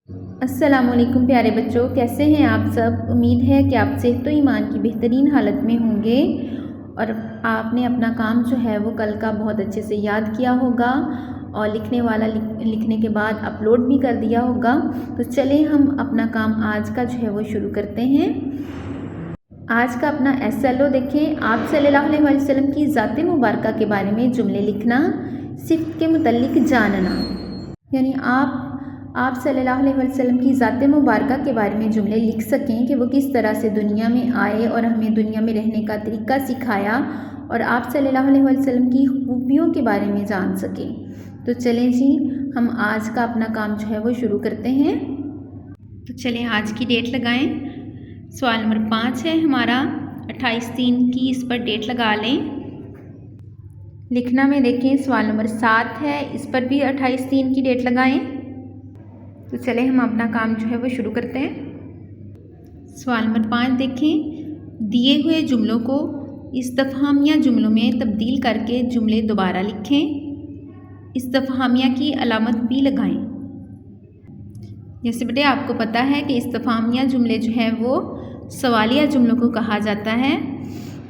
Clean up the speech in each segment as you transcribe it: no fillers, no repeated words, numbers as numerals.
अस्सलामुअलैकुम प्यारे बच्चों, कैसे हैं आप सब। उम्मीद है कि आप सेहत व ईमान की बेहतरीन हालत में होंगे और आपने अपना काम जो है वो कल का बहुत अच्छे से याद किया होगा और लिखने के बाद अपलोड भी कर दिया होगा। तो चलें हम अपना काम आज का जो है वो शुरू करते हैं। आज का अपना SLO देखें। आप सल्लल्लाहु अलैहि वसल्लम की ज़ात मुबारका के बारे में जुमले लिखना, सिफ़त के मुतल्लिक जानना। यानी आप सल्लल्लाहु अलैहि वसल्लम की ज़ात मुबारका के बारे में जुमले लिख सकें कि वो किस तरह से दुनिया में आए और हमें दुनिया में रहने का तरीका सिखाया और आप सल्लल्लाहु अलैहि वसल्लम की खूबियों के बारे में जान सकें। तो चलें जी, हम आज का अपना काम जो है वो शुरू करते हैं। तो चलें आज की डेट लगाएं। सवाल नंबर 5 है हमारा 28/3 की, इस पर डेट लगा लें। लिखना में देखें सवाल नंबर 7 है, इस पर भी 28/3 की डेट लगाएं। तो चलें हम अपना काम जो है वो शुरू करते हैं। सवाल नंबर 5 देखें। दिए हुए जुमलों को इस्तफहामिया जुमलों में तब्दील करके जुमले दोबारा लिखें। इस्तफहामिया की अलामत भी लगाएं। जैसे बेटे आपको पता है कि इस्तफहामिया जुमले जो हैं वो सवालिया जुमलों को कहा जाता है।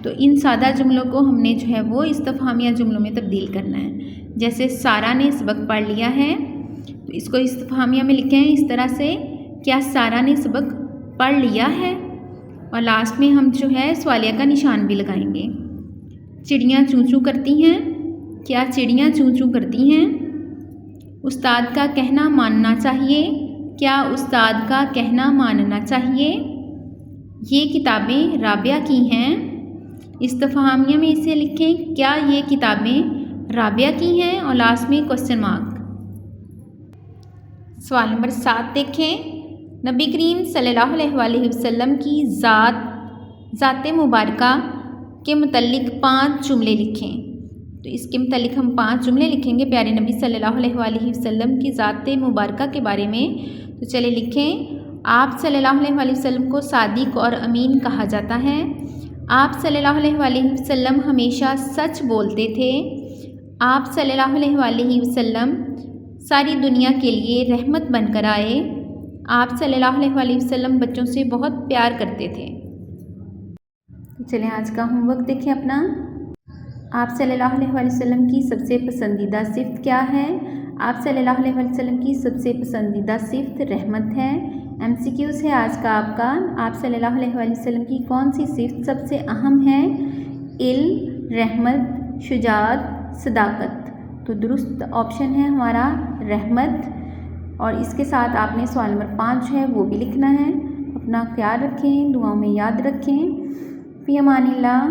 तो इन सादा जुमलों को हमने जो है वो इस्तफहामिया जुमलों में तब्दील करना है। जैसे सारा ने सबक पढ़ लिया है, तो इसको इस्तफहामिया में लिखें इस तरह से, क्या सारा ने सबक पढ़ लिया है। और लास्ट में हम जो है सवालिया का निशान भी लगाएंगे। चिड़ियाँ चूँ चूँ करती हैं, क्या चिड़ियाँ चूँ चूँ करती हैं। उस्ताद का कहना मानना चाहिए, क्या उस्ताद का कहना मानना चाहिए। ये किताबें राबिया की हैं। इस्तफहामिया में इसे लिखें, क्या ये किताबें राबिया की हैं। और लास्ट में क्वेश्चन मार्क। सवाल नंबर 7 देखें। नबी करीम सल्लल्लाहु अलैहि वसल्लम की ज़ात मुबारका के मुतल्लिक 5 जुमले लिखें। तो इसके मुतल्लिक हम 5 जुमले लिखेंगे प्यारे नबी सल्लल्लाहु अलैहि वसल्लम की ज़ात मुबारका के बारे में। तो चले लिखें। आप सल्लल्लाहु अलैहि वसल्लम को सादिक और अमीन कहा जाता है। आप सल्लल्लाहु अलैहि वसल्लम हमेशा सच बोलते थे। आप सल्लल्लाहु अलैहि वसल्लम सारी दुनिया के लिए रहमत बनकर आए। आप सल्लल्लाहु अलैहि वसल्लम बच्चों से बहुत प्यार करते थे। चलें आज का होमवर्क देखें अपना। आप सल्लल्लाहु अलैहि वसल्लम की सबसे पसंदीदा सिफ़त क्या है। आप सल्लल्लाहु अलैहि वसल्लम की सबसे पसंदीदा सिफ़त रहमत है। MCQs है आज का आपका। आप सल्लल्लाहु अलैहि वसल्लम की कौन सी सिफ़त सबसे अहम है। इल्म, रहमत, शुजाअत, सदाकत। तो दुरुस्त ऑप्शन है हमारा रहमत। और इसके साथ आपने सवाल नंबर 5 है वो भी लिखना है। अपना ख्याल रखें, दुआओं में याद रखें। फ़ी अमानिल्लाह।